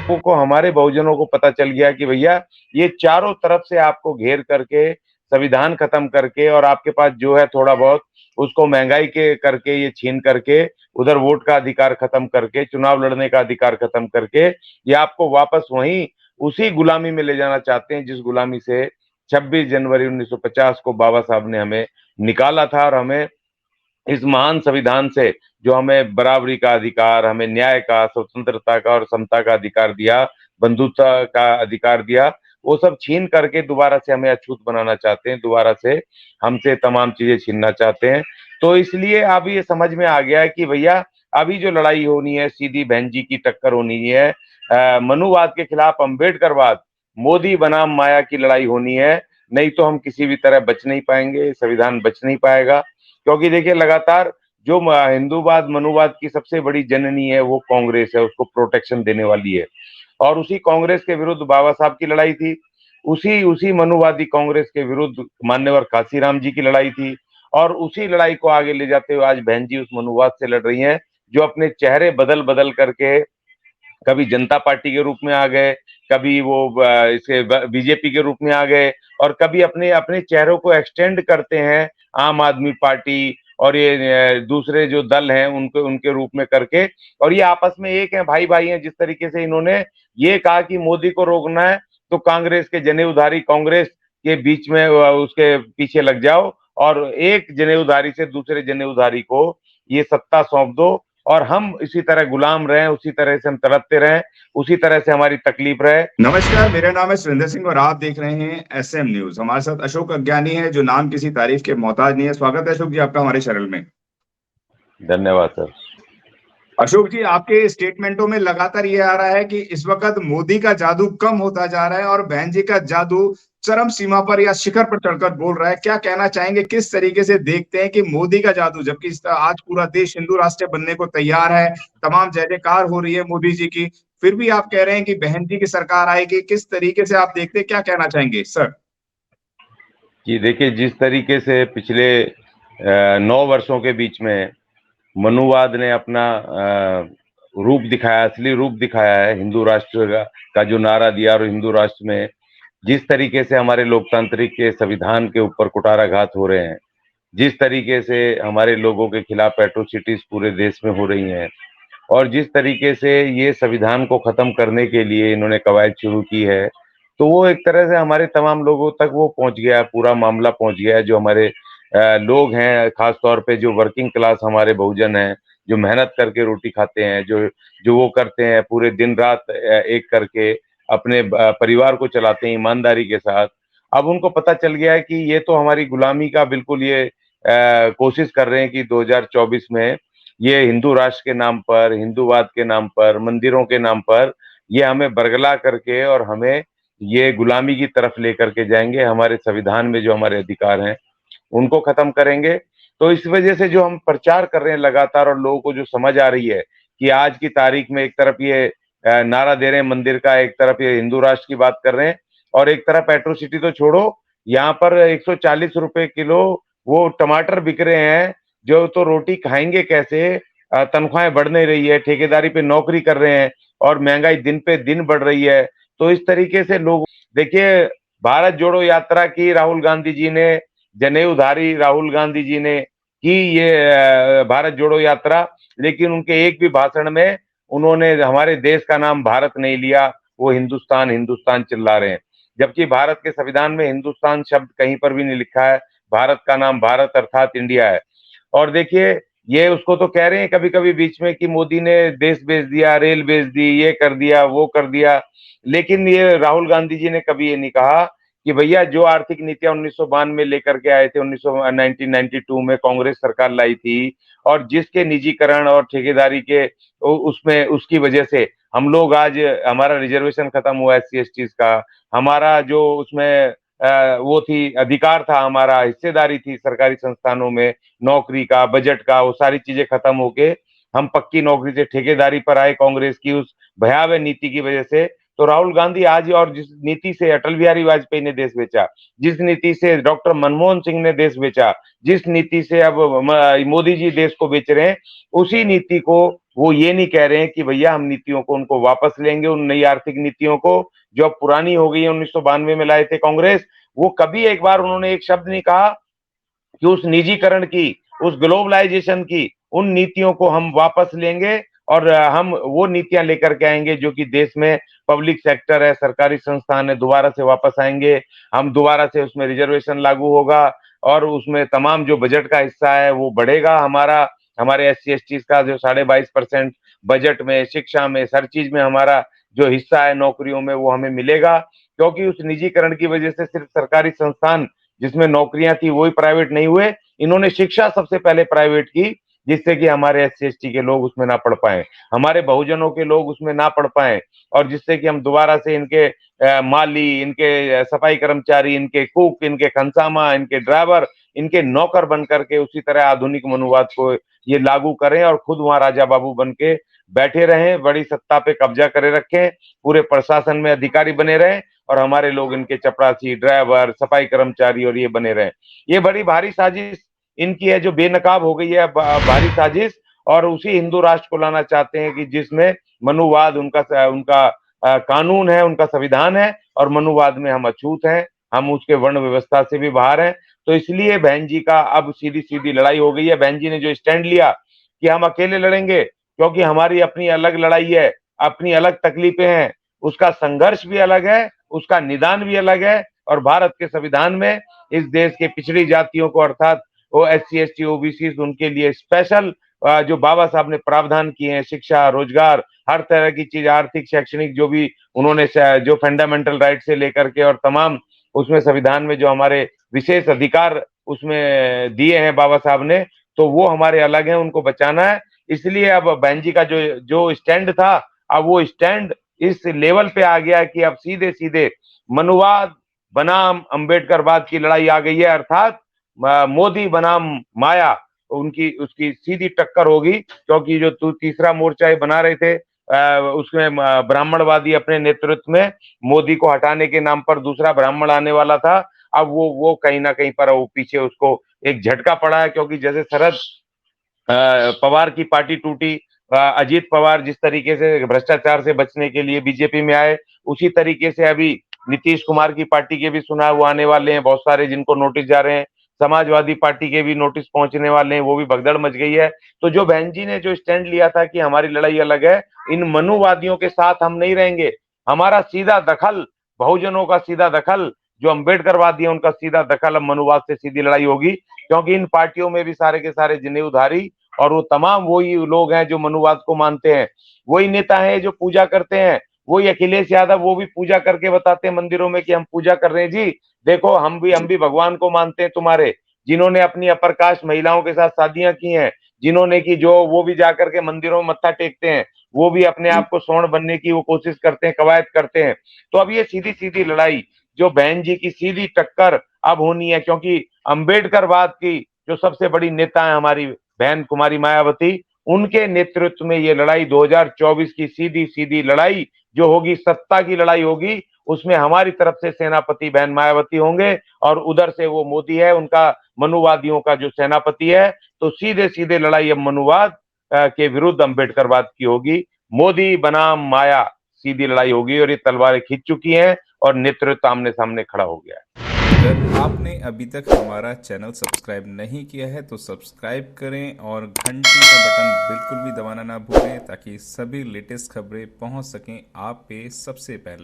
को हमारे बहुजनों को पता चल गया कि भैया ये चारों तरफ से आपको घेर करके संविधान खत्म करके और आपके पास जो है थोड़ा बहुत उसको महंगाई के करके ये छीन करके उधर वोट का अधिकार खत्म करके चुनाव लड़ने का अधिकार खत्म करके ये आपको वापस वहीं उसी गुलामी में ले जाना चाहते हैं जिस गुलामी से 26 जनवरी 1950 को बाबा साहब ने हमें निकाला था और हमें इस महान संविधान से जो हमें बराबरी का अधिकार, हमें न्याय का, स्वतंत्रता का और समता का अधिकार दिया, बंधुता का अधिकार दिया, वो सब छीन करके दोबारा से हमें अछूत बनाना चाहते हैं, दोबारा से हमसे तमाम चीजें छीनना चाहते हैं। तो इसलिए अब ये समझ में आ गया है कि भैया अभी जो लड़ाई होनी है सीधी बहन जी की टक्कर होनी है, मनुवाद के खिलाफ अम्बेडकरवाद, मोदी बनाम माया की लड़ाई होनी है। नहीं तो हम किसी भी तरह बच नहीं पाएंगे, संविधान बच नहीं पाएगा। क्योंकि देखिए लगातार जो हिंदूवाद मनुवाद की सबसे बड़ी जननी है वो कांग्रेस है, उसको प्रोटेक्शन देने वाली है। और उसी कांग्रेस के विरुद्ध बाबा साहब की लड़ाई थी, उसी उसी मनुवादी कांग्रेस के विरुद्ध मान्यवर काशीराम जी की लड़ाई थी। और उसी लड़ाई को आगे ले जाते हुए आज बहन जी उस मनुवाद से लड़ रही हैं, जो अपने चेहरे बदल बदल करके कभी जनता पार्टी के रूप में आ गए, कभी वो इसे बीजेपी के रूप में आ गए, और कभी अपने अपने चेहरों को एक्सटेंड करते हैं आम आदमी पार्टी और ये दूसरे जो दल हैं उनके उनके रूप में करके। और ये आपस में एक है, भाई भाई हैं। जिस तरीके से इन्होंने ये कहा कि मोदी को रोकना है तो कांग्रेस के जनेऊधारी कांग्रेस के बीच में उसके पीछे लग जाओ और एक जनेऊधारी से दूसरे जनेऊधारी को ये सत्ता सौंप दो और हम इसी तरह गुलाम रहें, उसी तरह से हम तड़पते रहें, उसी तरह से हमारी तकलीफ रहे। नमस्कार, मेरा नाम है सुरेंद्र सिंह और आप देख रहे हैं एसएम न्यूज। हमारे साथ अशोक अज्ञानी है जो नाम किसी तारीफ के मोहताज नहीं है। स्वागत है अशोक जी आपका हमारे चैनल में। धन्यवाद सर। अशोक जी, आपके स्टेटमेंटों में लगातार ये आ रहा है कि इस वक्त मोदी का जादू कम होता जा रहा है और बहन जी का जादू चरम सीमा पर या शिखर पर चढ़कर बोल रहा है। क्या कहना चाहेंगे, किस तरीके से देखते हैं कि मोदी का जादू, जबकि आज पूरा देश हिंदू राष्ट्र बनने को तैयार है, तमाम जय जयकार हो रही है मोदी जी की, फिर भी आप कह रहे हैं कि बहन जी की सरकार आएगी। किस तरीके से आप देखते हैं, क्या कहना चाहेंगे सर? जी देखिए, जिस तरीके से पिछले 9 वर्षों के बीच में मनुवाद ने अपना रूप दिखाया, असली रूप दिखाया है, हिंदू राष्ट्र का जो नारा दिया, और हिंदू राष्ट्र में जिस तरीके से हमारे लोकतांत्रिक के संविधान के ऊपर कुठाराघात हो रहे हैं, जिस तरीके से हमारे लोगों के खिलाफ एट्रोसिटीज पूरे देश में हो रही हैं, और जिस तरीके से ये संविधान को खत्म करने के लिए इन्होंने कवायद शुरू की है, तो वो एक तरह से हमारे तमाम लोगों तक वो पहुंच गया, पूरा मामला पहुंच गया है। जो हमारे लोग हैं, खास तौर पे जो वर्किंग क्लास हमारे बहुजन हैं, जो मेहनत करके रोटी खाते हैं, जो जो वो करते हैं पूरे दिन रात एक करके अपने परिवार को चलाते हैं ईमानदारी के साथ। अब उनको पता चल गया है कि ये तो हमारी गुलामी का बिल्कुल ये कोशिश कर रहे हैं कि 2024 में ये हिंदू राष्ट्र के नाम पर, हिंदूवाद के नाम पर, मंदिरों के नाम पर ये हमें बरगला करके और हमें ये गुलामी की तरफ लेकर के जाएंगे। हमारे संविधान में जो हमारे अधिकार हैं उनको खत्म करेंगे। तो इस वजह से जो हम प्रचार कर रहे हैं लगातार, और लोगों को जो समझ आ रही है कि आज की तारीख में एक तरफ ये नारा दे रहे हैं मंदिर का, एक तरफ ये हिंदू राष्ट्र की बात कर रहे हैं, और एक तरफ एट्रोसिटी तो छोड़ो, यहाँ पर 140 रुपए किलो वो टमाटर बिक रहे हैं। जो तो रोटी खाएंगे कैसे, तनख्वाहें बढ़ नहीं रही है, ठेकेदारी पे नौकरी कर रहे हैं और महंगाई दिन पे दिन बढ़ रही है। तो इस तरीके से लोग देखिए, भारत जोड़ो यात्रा की राहुल गांधी जी ने, जनेऊधारी राहुल गांधी जी ने की ये भारत जोड़ो यात्रा, लेकिन उनके एक भी भाषण में उन्होंने हमारे देश का नाम भारत नहीं लिया। वो हिंदुस्तान हिंदुस्तान चिल्ला रहे हैं, जबकि भारत के संविधान में हिंदुस्तान शब्द कहीं पर भी नहीं लिखा है। भारत का नाम भारत अर्थात इंडिया है। और देखिए, ये उसको तो कह रहे हैं कभी कभी बीच में कि मोदी ने देश बेच दिया, रेल बेच दी, ये कर दिया, वो कर दिया। लेकिन ये राहुल गांधी जी ने कभी ये नहीं कहा कि भैया जो आर्थिक नीतियां 1992 में लेकर के आए थे, 1992 में कांग्रेस सरकार लाई थी, और जिसके निजीकरण और ठेकेदारी के उसमें उसकी वजह से हम लोग आज, हमारा रिजर्वेशन खत्म हुआ एससी एसटी का, हमारा जो उसमें वो थी अधिकार था, हमारा हिस्सेदारी थी सरकारी संस्थानों में, नौकरी का, बजट का, वो सारी चीजें खत्म होके हम पक्की नौकरी से ठेकेदारी पर आए कांग्रेस की उस भयावह नीति की वजह से। तो राहुल गांधी आज, और जिस नीति से अटल बिहारी वाजपेयी ने देश बेचा, जिस नीति से डॉक्टर मनमोहन सिंह ने देश बेचा, जिस नीति से अब मोदी जी देश को बेच रहे हैं, उसी नीति को वो ये नहीं कह रहे हैं कि भैया हम नीतियों को उनको वापस लेंगे, उन नई आर्थिक नीतियों को जो अब पुरानी हो गई है, 1992 में लाए थे कांग्रेस। वो कभी एक बार उन्होंने एक शब्द नहीं कहा कि उस निजीकरण की, उस ग्लोबलाइजेशन की, उन नीतियों को हम वापस लेंगे और हम वो नीतियां लेकर के आएंगे जो कि देश में पब्लिक सेक्टर है, सरकारी संस्थान है, दोबारा से वापस आएंगे। हम दोबारा से उसमें रिजर्वेशन लागू होगा और उसमें तमाम जो बजट का हिस्सा है वो बढ़ेगा हमारा, हमारे एस सी एस टी का जो 22.5% बजट में, शिक्षा में, हर चीज में हमारा जो हिस्सा है नौकरियों में वो हमें मिलेगा। क्योंकि उस निजीकरण की वजह से सिर्फ सरकारी संस्थान जिसमें नौकरियां थी वही प्राइवेट नहीं हुए, इन्होंने शिक्षा सबसे पहले प्राइवेट की, जिससे कि हमारे एस सी एस टी के लोग उसमें ना पढ़ पाए, हमारे बहुजनों के लोग उसमें ना पढ़ पाए, और जिससे कि हम दोबारा से इनके माली, इनके सफाई कर्मचारी, इनके कुक, इनके खनसामा, इनके ड्राइवर, इनके नौकर बन करके उसी तरह आधुनिक मनुवाद को ये लागू करें और खुद वहां राजा बाबू बन के बैठे रहें, बड़ी सत्ता पे कब्जा करे रखें, पूरे प्रशासन में अधिकारी बने रहें और हमारे लोग इनके चपरासी, ड्राइवर, सफाई कर्मचारी और ये बने रहे। ये बड़ी भारी साजिश इनकी है जो बेनकाब हो गई है, भारी साजिश। और उसी हिंदू राष्ट्र को लाना चाहते हैं कि जिसमें मनुवाद उनका उनका कानून है, उनका संविधान है, और मनुवाद में हम अछूत हैं, हम उसके वर्ण व्यवस्था से भी बाहर हैं। तो इसलिए बहन जी का अब सीधी सीधी लड़ाई हो गई है। बहन जी ने जो स्टैंड लिया कि हम अकेले लड़ेंगे क्योंकि हमारी अपनी अलग लड़ाई है, अपनी अलग तकलीफें हैं, उसका संघर्ष भी अलग है, उसका निदान भी अलग है। और भारत के संविधान में इस देश के पिछड़ी जातियों को, अर्थात वो S C S T OBC, उनके लिए स्पेशल जो बाबा साहब ने प्रावधान किए हैं, शिक्षा, रोजगार, हर तरह की चीज, आर्थिक, शैक्षणिक, जो भी उन्होंने जो फंडामेंटल राइट से लेकर के और तमाम उसमें संविधान में जो हमारे विशेष अधिकार उसमें दिए हैं बाबा साहब ने, तो वो हमारे अलग हैं, उनको बचाना है। इसलिए अब बहन जी का जो जो स्टैंड था, अब वो स्टैंड इस लेवल पे आ गया है कि अब सीधे सीधे मनुवाद बनाम अंबेडकरवाद की लड़ाई आ गई है, अर्थात मोदी बनाम माया, उनकी उसकी सीधी टक्कर होगी। क्योंकि जो तीसरा मोर्चा ये बना रहे थे उसमें ब्राह्मणवादी अपने नेतृत्व में मोदी को हटाने के नाम पर दूसरा ब्राह्मण आने वाला था। अब वो कहीं ना कहीं पर वो पीछे उसको एक झटका पड़ा है, क्योंकि जैसे शरद पवार की पार्टी टूटी, अजीत पवार जिस तरीके से भ्रष्टाचार से बचने के लिए बीजेपी में आए, उसी तरीके से अभी नीतीश कुमार की पार्टी के भी सुना वो आने वाले हैं बहुत सारे, जिनको नोटिस जा रहे हैं। समाजवादी पार्टी के भी नोटिस पहुंचने वाले हैं, वो भी भगदड़ मच गई है। तो जो बहन जी ने जो स्टैंड लिया था कि हमारी लड़ाई अलग है, इन मनुवादियों के साथ हम नहीं रहेंगे, हमारा सीधा दखल, बहुजनों का सीधा दखल, जो अम्बेडकरवादी है उनका सीधा दखल, अब मनुवाद से सीधी लड़ाई होगी। क्योंकि इन पार्टियों में भी सारे के सारे जनेऊधारी और वो तमाम वही लोग हैं जो मनुवाद को मानते हैं, वही नेता हैं जो पूजा करते हैं। वही अखिलेश यादव, वो भी पूजा करके बताते हैं मंदिरों में कि हम पूजा कर रहे हैं जी, देखो हम भी भगवान को मानते हैं तुम्हारे। जिन्होंने अपनी अपर कास्ट महिलाओं के साथ शादियां की हैं, जिन्होंने की जो, वो भी जाकर के मंदिरों में मत्था टेकते हैं, वो भी अपने आप को स्वर्ण बनने की वो कोशिश करते हैं, कवायद करते हैं। तो अब ये सीधी सीधी लड़ाई जो बहन जी की सीधी टक्कर अब होनी है, क्योंकि अंबेडकरवाद की जो सबसे बड़ी नेता है हमारी बहन कुमारी मायावती, उनके नेतृत्व में ये लड़ाई 2024 की सीधी सीधी लड़ाई जो होगी, सत्ता की लड़ाई होगी। उसमें हमारी तरफ से सेनापति बहन मायावती होंगे और उधर से वो मोदी है, उनका मनुवादियों का जो सेनापति है। तो सीधे सीधे लड़ाई अब मनुवाद के विरुद्ध अंबेडकरवाद की होगी। मोदी बनाम माया सीधी लड़ाई होगी और ये तलवारें खींच चुकी हैं और नेतृत्व आमने सामने खड़ा हो गया है। अगर आपने अभी तक हमारा चैनल सब्सक्राइब नहीं किया है तो सब्सक्राइब करें और घंटी का बटन बिल्कुल भी दबाना ना भूलें, ताकि सभी लेटेस्ट खबरें पहुंच सकें आप पे सबसे पहले।